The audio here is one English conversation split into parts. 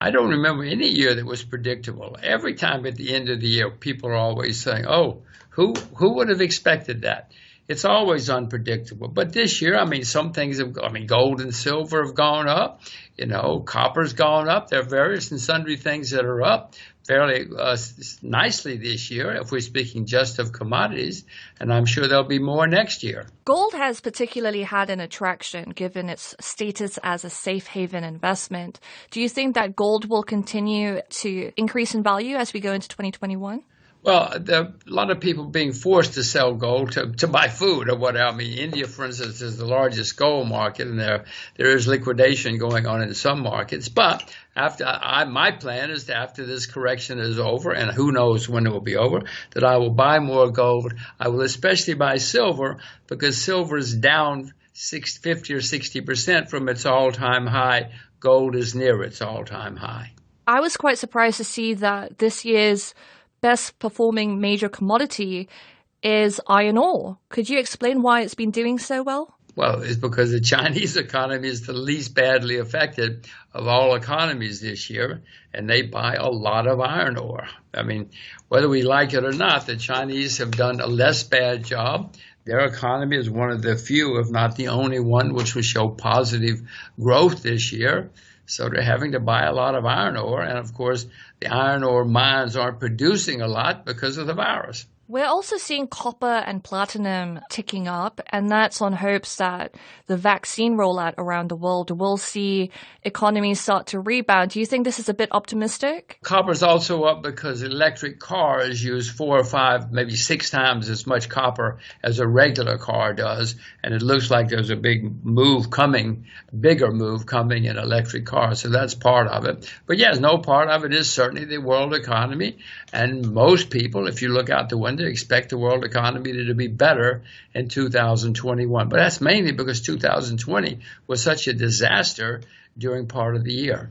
I don't remember any year that was predictable. Every time at the end of the year, people are always saying, "Oh, who would have expected that?" It's always unpredictable. But this year, I mean, some things have, I mean, gold and silver have gone up. Copper's gone up. There are various and sundry things that are up fairly nicely this year, if we're speaking just of commodities, and I'm sure there'll be more next year. Gold has particularly had an attraction given its status as a safe haven investment. Do you think that gold will continue to increase in value as we go into 2021? Well, there are a lot of people being forced to sell gold to buy food or whatever. I mean, India, for instance, is the largest gold market, and there is liquidation going on in some markets. But my plan is that after this correction is over, and who knows when it will be over, that I will buy more gold. I will especially buy silver because silver is down 50 or 60% from its all-time high. Gold is near its all-time high. I was quite surprised to see that this year's best performing major commodity is iron ore. Could you explain why it's been doing so well? Well, it's because the Chinese economy is the least badly affected of all economies this year, and they buy a lot of iron ore. I mean, whether we like it or not, the Chinese have done a less bad job. Their economy is one of the few, if not the only one, which will show positive growth this year. So they're having to buy a lot of iron ore. And of course, the iron ore mines aren't producing a lot because of the virus. We're also seeing copper and platinum ticking up, and that's on hopes that the vaccine rollout around the world will see economies start to rebound. Do you think this is a bit optimistic? Copper's also up because electric cars use 4 or 5, maybe 6 times as much copper as a regular car does, and it looks like there's a bigger move coming in electric cars, so that's part of it. But yes, no part of it is certainly the world economy, and most people, if you look out the window, expect the world economy to be better in 2021. But that's mainly because 2020 was such a disaster during part of the year.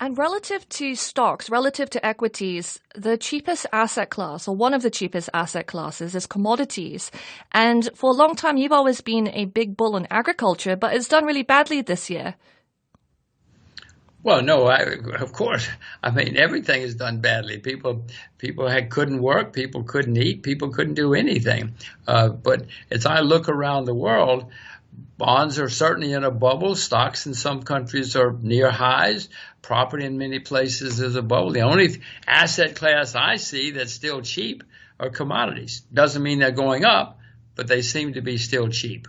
And relative to stocks, relative to equities, the cheapest asset class, or one of the cheapest asset classes, is commodities. And for a long time, you've always been a big bull on agriculture, but it's done really badly this year. Well, no, of course. I mean, everything is done badly. People couldn't work, people couldn't eat, people couldn't do anything. But as I look around the world, bonds are certainly in a bubble. Stocks in some countries are near highs. Property in many places is a bubble. The only asset class I see that's still cheap are commodities. Doesn't mean they're going up, but they seem to be still cheap.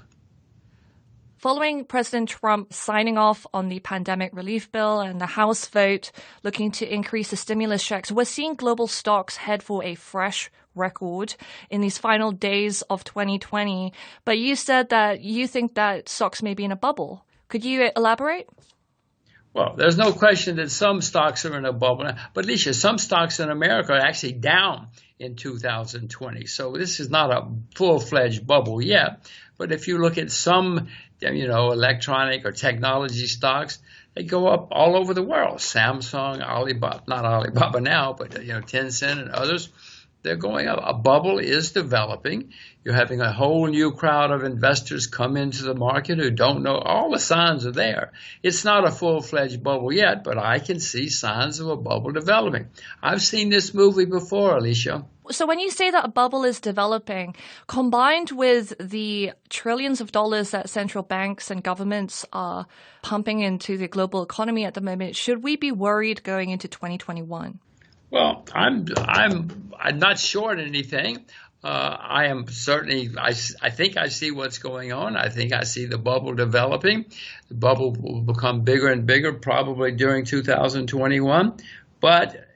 Following President Trump signing off on the pandemic relief bill and the House vote looking to increase the stimulus checks, we're seeing global stocks head for a fresh record in these final days of 2020. But you said that you think that stocks may be in a bubble. Could you elaborate? Well, there's no question that some stocks are in a bubble. But Alicia, some stocks in America are actually down in 2020. So this is not a full-fledged bubble yet. But if you look at some, electronic or technology stocks, they go up all over the world. Samsung, Alibaba, not Alibaba now, but Tencent and others, they're going up. A bubble is developing. You're having a whole new crowd of investors come into the market who don't know. All the signs are there. It's not a full-fledged bubble yet, but I can see signs of a bubble developing. I've seen this movie before, Alicia. So when you say that a bubble is developing, combined with the trillions of dollars that central banks and governments are pumping into the global economy at the moment, should we be worried going into 2021? Well, I'm not short anything. I am certainly, I think I see what's going on. I think I see the bubble developing. The bubble will become bigger and bigger probably during 2021. But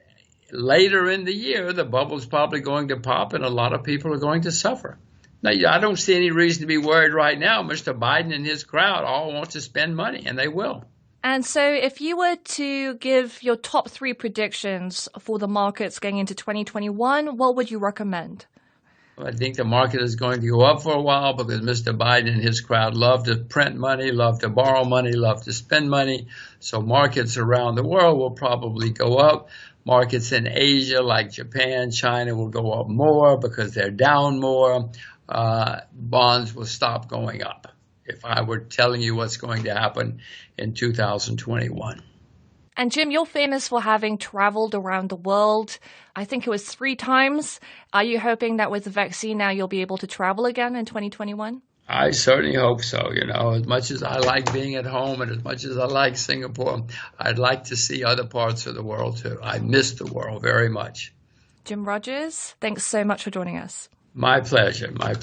later in the year, the bubble's probably going to pop and a lot of people are going to suffer. Now, I don't see any reason to be worried right now. Mr. Biden and his crowd all want to spend money, and they will. And so if you were to give your top 3 predictions for the markets going into 2021, what would you recommend? I think the market is going to go up for a while because Mr. Biden and his crowd love to print money, love to borrow money, love to spend money. So markets around the world will probably go up. Markets in Asia like Japan, China will go up more because they're down more. Bonds will stop going up, if I were telling you what's going to happen in 2021. And Jim, you're famous for having traveled around the world. I think it was 3 times. Are you hoping that with the vaccine now you'll be able to travel again in 2021? I certainly hope so. As much as I like being at home and as much as I like Singapore, I'd like to see other parts of the world too. I miss the world very much. Jim Rogers, thanks so much for joining us. My pleasure. My pleasure.